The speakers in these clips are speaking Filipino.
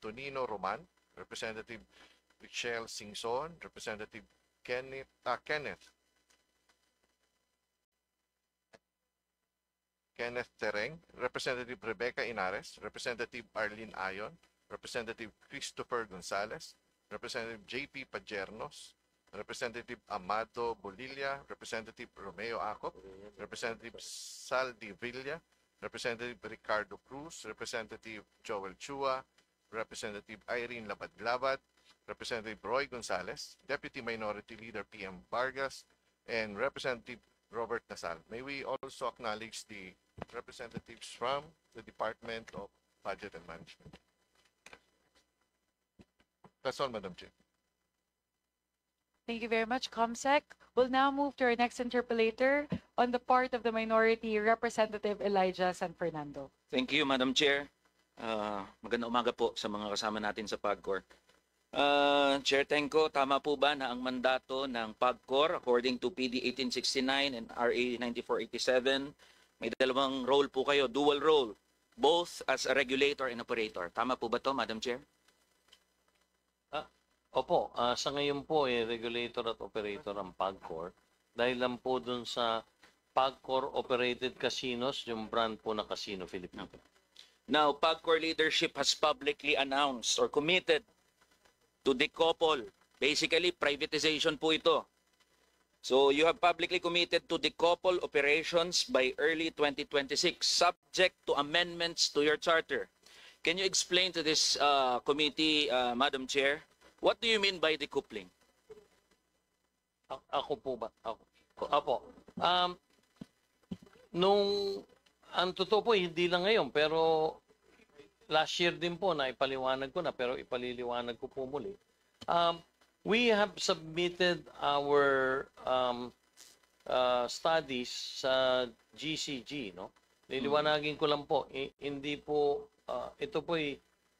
Tonino Roman, Representative Richelle Singson, Representative Kenneth Tereng, Representative Rebecca Inares, Representative Arlene Ayon, Representative Christopher Gonzalez, Representative J.P. Pajernos, Representative Amado Bolilla, Representative Romeo Acop, Representative Saldi Villa, Representative Ricardo Cruz, Representative Joel Chua, Representative Irene Labad-Labad, Representative Roy Gonzalez, Deputy Minority Leader PM Vargas, and Representative Robert Nasal. May we also acknowledge the representatives from the Department of Budget and Management. That's all, Madam Chair. Thank you very much, Comsec. We'll now move to our next interpellator on the part of the minority, Representative Elijah San Fernando. Thank you, Madam Chair. Magandang umaga po sa mga kasama natin sa PAGCOR. Chair Tenko, tama po ba na ang mandato ng PAGCOR according to PD 1869 and RA 9487, may dalawang role po kayo, dual role, both as a regulator and operator. Tama po ba to, Madam Chair? Opo, sa ngayon po regulator at operator ang PAGCOR dahil lang po dun sa PAGCOR operated casinos, yung brand po na Casino Philippines. Now, PAGCOR leadership has publicly announced or committed to decouple. Basically, privatization po ito. So, you have publicly committed to decouple operations by early 2026, subject to amendments to your charter. Can you explain to this committee, Madam Chair, what do you mean by decoupling? Ako po ba? Opo. Ang totoo po, hindi lang ngayon, pero last year din po na ipaliwanag ko na, pero ipaliliwanag ko po muli. We have submitted our studies sa GCG, no? Liliwanagin ko lang po, hindi po, ito po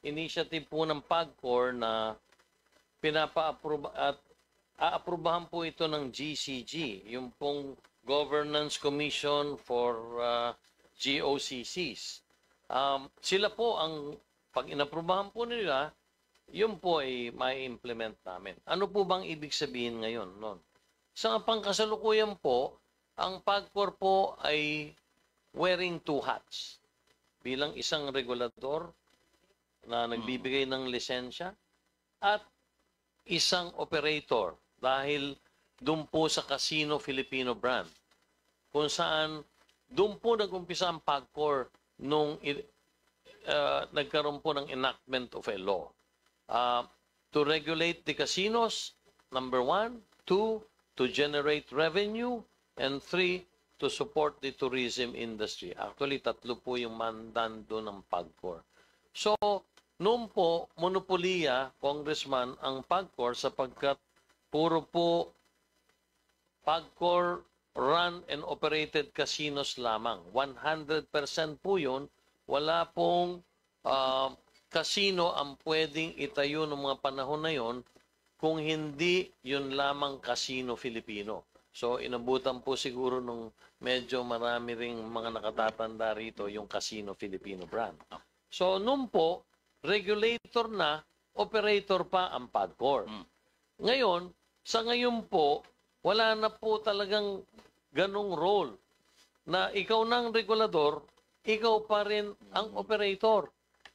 initiative po ng PAGCOR na pinapa-approve at aaprubahan po ito ng GCG, yung pong Governance Commission for GOCCs. Sila po ang, pag inaprubahan po nila, yun po ay mai-implement namin. Ano po bang ibig sabihin ngayon nun? Sa pangkasalukuyan po, ang PAGCOR po ay wearing two hats. Bilang isang regulador na nagbibigay ng lisensya at isang operator dahil doon po sa Casino Filipino brand kung saan doon po nag-umpisa ang PAGCOR nung nagkaroon po ng enactment of a law to regulate the casinos, number 1, 2, to generate revenue, and 3, to support the tourism industry. Actually, tatlo po yung mandando ng PAGCOR. So, noon po, monopoliya, Congressman, ang PAGCOR sapagkat puro po PAGCOR run and operated casinos lamang. 100% po yun. Wala pong casino ang pwedeng itayo ng mga panahon na yon kung hindi yun lamang Casino Filipino. So, inabutan po siguro nung medyo marami ring mga nakatatanda rito yung Casino Filipino brand. So, noon po, regulator na, operator pa ang PAGCOR. Ngayon, sa ngayon po, wala na po talagang ganong role na ikaw ng regulador, ikaw pa rin ang operator.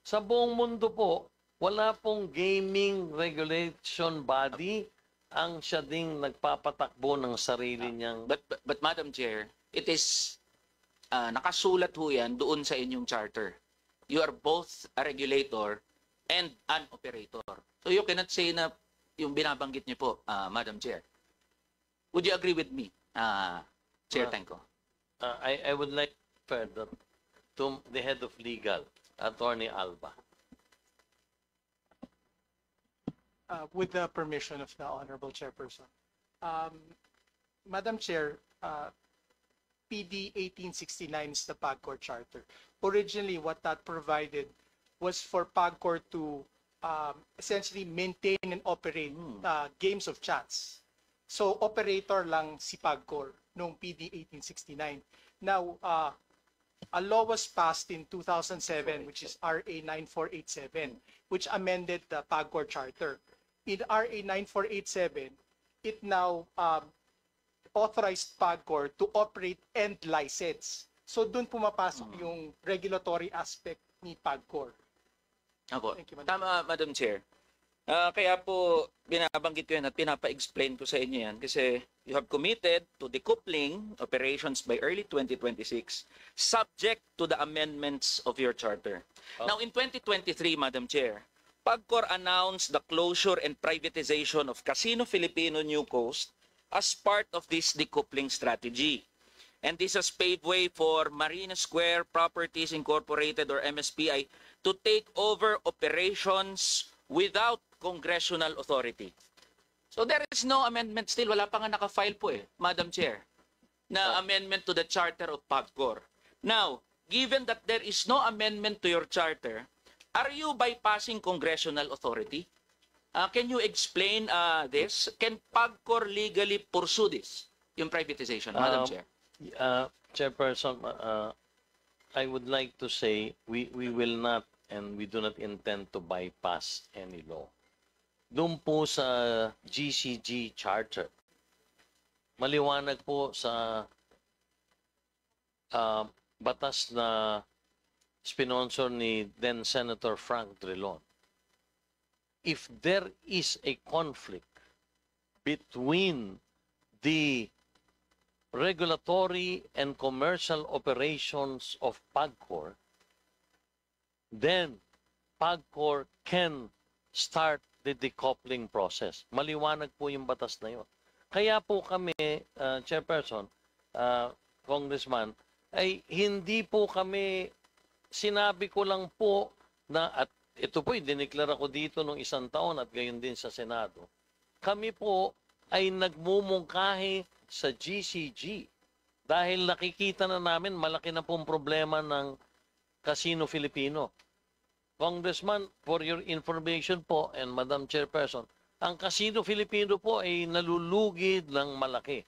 Sa buong mundo po, wala pong gaming regulation body ang siya ding nagpapatakbo ng sarili niyang... But Madam Chair, it is nakasulat ho yan doon sa inyong charter. You are both a regulator and an operator. So you cannot say na yung binabanggit niyo po, Madam Chair. Would you agree with me, Chair Tenko? I would like further to the head of legal, Attorney Alba. With the permission of the Honorable Chairperson. Madam Chair, PD 1869 is the PAGCOR Charter. Originally, what that provided was for PAGCOR to essentially maintain and operate games of chance. So, operator lang si PAGCOR noong PD 1869. Now, a law was passed in 2007, which is RA 9487, which amended the PAGCOR Charter. In RA 9487, it now authorized PAGCOR to operate and license. So doon pumapasok yung regulatory aspect ni PAGCOR. Apo. Thank you, Madam. Tama, Madam Chair. Kaya po, binabanggit ko yan at pinapa-explain ko sa inyo yan kasi you have committed to decoupling operations by early 2026 subject to the amendments of your charter. Now, in 2023, Madam Chair, PAGCOR announced the closure and privatization of Casino Filipino New Coast as part of this decoupling strategy. And this has paved way for Marina Square Properties Incorporated or MSPI to take over operations without congressional authority. So there is no amendment still. Wala pa nga naka-file po Madam Chair, na amendment to the charter of PAGCOR. Now, given that there is no amendment to your charter, are you bypassing congressional authority? Can you explain this? Can PAGCOR legally pursue this, yung privatization, Madam Chair? Chairperson, I would like to say we will not and we do not intend to bypass any law. Doon po sa GCG Charter, maliwanag po sa batas na sponsor ni then Senator Frank Drilon. If there is a conflict between the regulatory and commercial operations of PAGCOR, then PAGCOR can start the decoupling process. Maliwanag po yung batas na yun. Kaya po kami, Chairperson, Congressman, ay hindi po kami, sinabi ko lang po na, at ito po, dineklara ko dito nung 1 taon at gayon din sa Senado. Kami po ay nagmumungkahi sa GCG dahil nakikita na namin malaki na pong problema ng Casino Filipino. Congressman, for your information po, and Madam Chairperson, ang Casino Filipino po ay nalulugid ng malaki.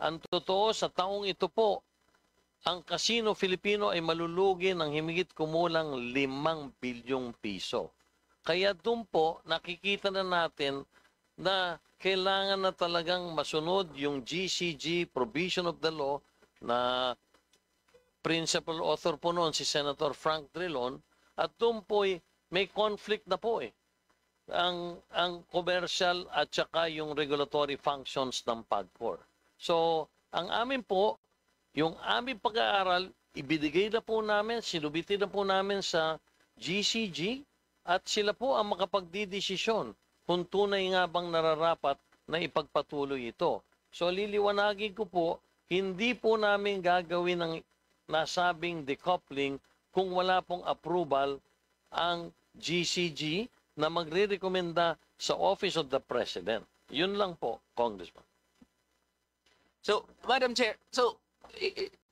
Ang totoo, sa taong ito po, ang Casino Filipino ay malulugi ng himigit kumulang 5 bilyong piso. Kaya doon po, nakikita na natin na kailangan na talagang masunod yung GCG provision of the law na principal author po noon si Senator Frank Drilon, at doon po may conflict na po ang commercial at saka yung regulatory functions ng PAGCOR. So, ang amin po, yung aming pag-aaral, ibinigay na po namin, sinubitin na po namin sa GCG at sila po ang makapagdidesisyon kung tunay nga bang nararapat na ipagpatuloy ito. So liliwanagin ko po, hindi po namin gagawin ang nasabing decoupling kung wala pong approval ang GCG na magre-rekomenda sa Office of the President. Yun lang po, Congressman. So, Madam Chair,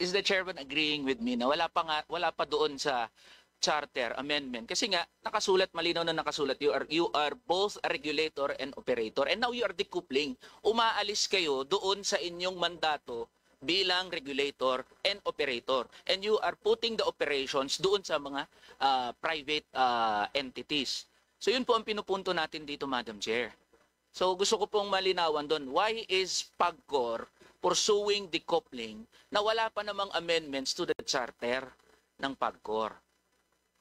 is the chairman agreeing with me na wala pa doon sa charter amendment kasi nga nakasulat, malinaw na nakasulat, you are both a regulator and operator, and now you are decoupling. Umaalis kayo doon sa inyong mandato bilang regulator and operator, and you are putting the operations doon sa mga private entities. So yun po ang pinupunto natin dito, Madam Chair. So gusto ko pong malinawan doon, why is PAGCOR pursuing decoupling na wala pa namang amendments to the charter ng PAGCOR?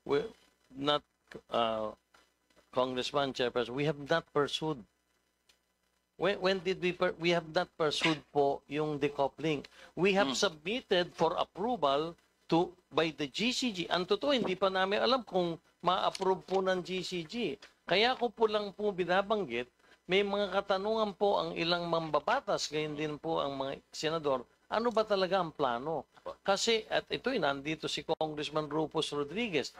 Well, not, Congressman, Chairperson, we have not pursued. When did we have not pursued po yung decoupling? We have submitted for approval by the GCG. Ang totoo, hindi pa namin alam kung ma-approve po ng GCG. Kaya ko po lang po binabanggit, may mga katanungan po ang ilang mambabatas, gayon din po ang mga senador, ano ba talaga ang plano? Kasi, at ito'y nandito si Congressman Rufus Rodriguez.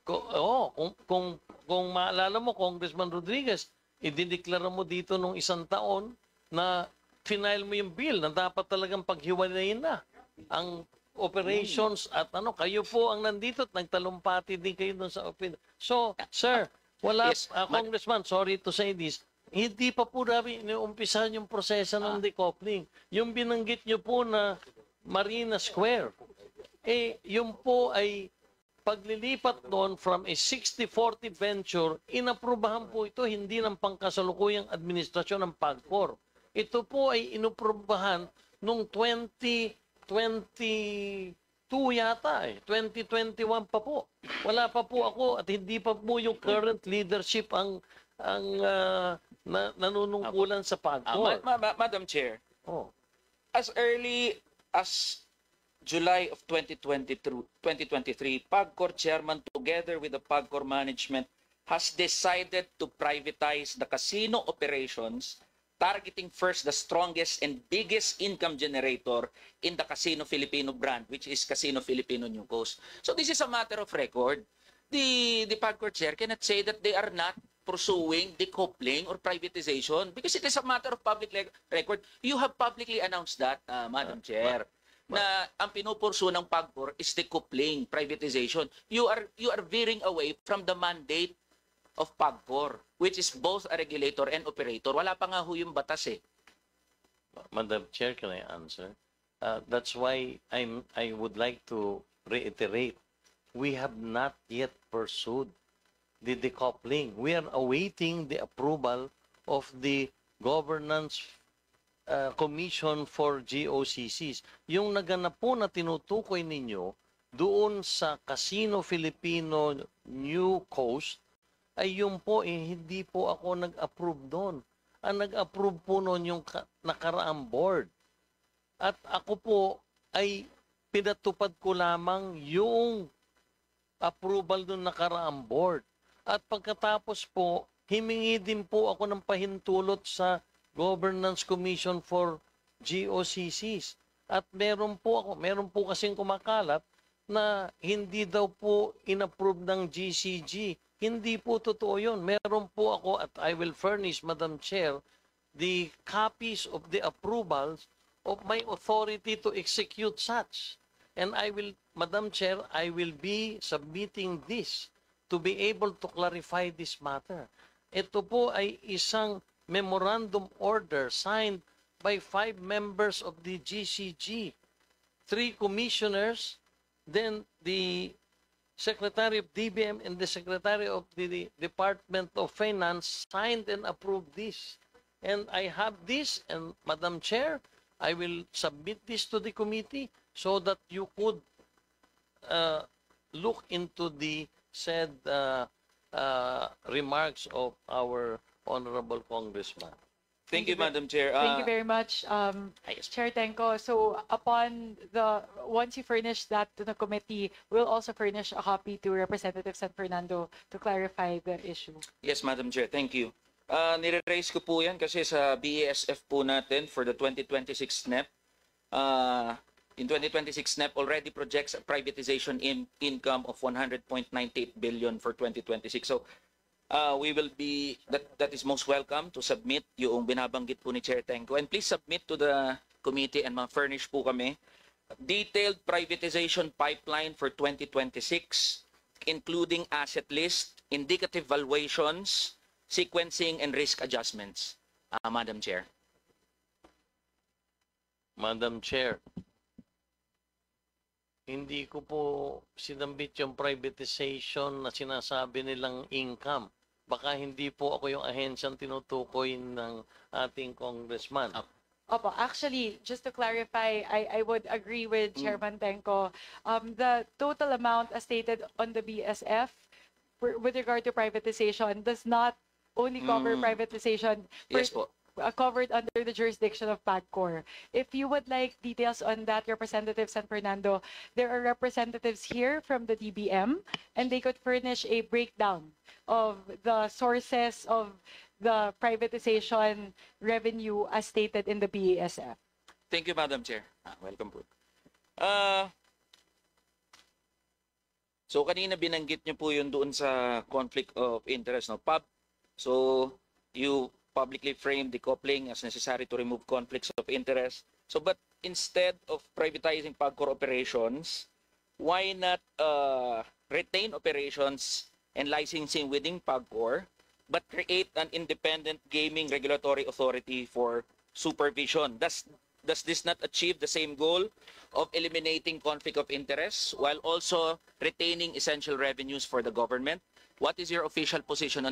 Kung maalala mo, Congressman Rodriguez, idineklara mo dito nung 1 taon na final mo yung bill na dapat talagang paghiwalayin na ang operations at kayo po ang nandito at nagtalumpati din kayo doon sa opinion. So, sir, wala, Yes, Congressman, sorry to say this, hindi pa po namin iniumpisahan yung proseso ng decoupling. Yung binanggit nyo po na Marina Square, Yun po ay paglilipat doon from a 60-40 venture, inaprubahan po ito hindi ng pangkasalukuyang administrasyon ng PAGCOR. Ito po ay inaprubahan noong 2022 yata 2021 pa po. Wala pa po ako at hindi pa po yung current leadership ang nanunungkulan sa PAGCOR. Madam Chair, Oh. as early as July of 2023, PAGCOR chairman together with the PAGCOR management has decided to privatize the casino operations, targeting first the strongest and biggest income generator in the Casino Filipino brand, which is Casino Filipino New Coast. So this is a matter of record. The PAGCOR chair cannot say that they are not pursuing decoupling or privatization because it is a matter of public record. You have publicly announced that, Madam Chair, na ang pinupursu ng PAGCOR is decoupling, privatization. You are veering away from the mandate of PAGCOR, which is both a regulator and operator. Wala pa nga ho yung batas eh. Madam Chair, can I answer? That's why I would like to reiterate, we have not yet pursued the decoupling. We are awaiting the approval of the governance commission for GOCCs. Yung naganap po na tinutukoy ninyo doon sa Casino Filipino New Coast, ay yung po hindi po ako nag-approve doon. Ang nag-approve po noon yung nakaraang board. At ako po ay pinatupad ko lamang yung approval doon nakaraang board. At pagkatapos po, himingi din po ako ng pahintulot sa Governance Commission for GOCCs. At meron po kasing kumakalat na hindi daw po inapprove ng GCG. Hindi po totoo yun. Meron po ako at I will furnish, Madam Chair, the copies of the approvals of my authority to execute such. And I will, Madam Chair, I will be submitting this to be able to clarify this matter. Ito po ay isang memorandum order signed by 5 members of the GCG, 3 commissioners, then the Secretary of DBM and the Secretary of the Department of Finance signed and approved this. And I have this, and Madam Chair, I will submit this to the committee so that you could look into the said remarks of our Honorable Congressman. Thank you, Madam Chair. Thank you very much, Yes. Chair Tenko. So once you furnish that to the committee, we'll also furnish a copy to Representative San Fernando to clarify the issue. Yes, Madam Chair. Thank you. Nire-raise ko po yan kasi sa BASF po natin for the 2026 SNEP. In 2026 SNEP already projects a privatization income of 100.98 billion for 2026. So we will be, that is most welcome to submit yung binabanggit po ni Chair Tenko. And please submit to the committee and ma-furnish po kami detailed privatization pipeline for 2026, including asset list, indicative valuations, sequencing, and risk adjustments. Madam Chair. Madam Chair, hindi ko po sinambit yung privatization na sinasabi nilang income. Baka hindi po ako yung ahensyang tinutukoy ng ating congressman. Opo, actually, just to clarify, I would agree with Chairman Tenko. The total amount as stated on the BSF with regard to privatization does not only cover privatization Yes po. covered under the jurisdiction of PAGCOR. If you would like details on that, Representative San Fernando, there are representatives here from the DBM, and they could furnish a breakdown of the sources of the privatization revenue as stated in the BASF. Thank you, Madam Chair. Welcome po. So kanina binanggit niyo po yun doon sa conflict of interest, no? So you publicly framed decoupling as necessary to remove conflicts of interest. So but instead of privatizing PAGCOR operations, why not retain operations and licensing within PAGCOR, but create an independent gaming regulatory authority for supervision? Thus, does this not achieve the same goal of eliminating conflict of interest while also retaining essential revenues for the government? What is your official position on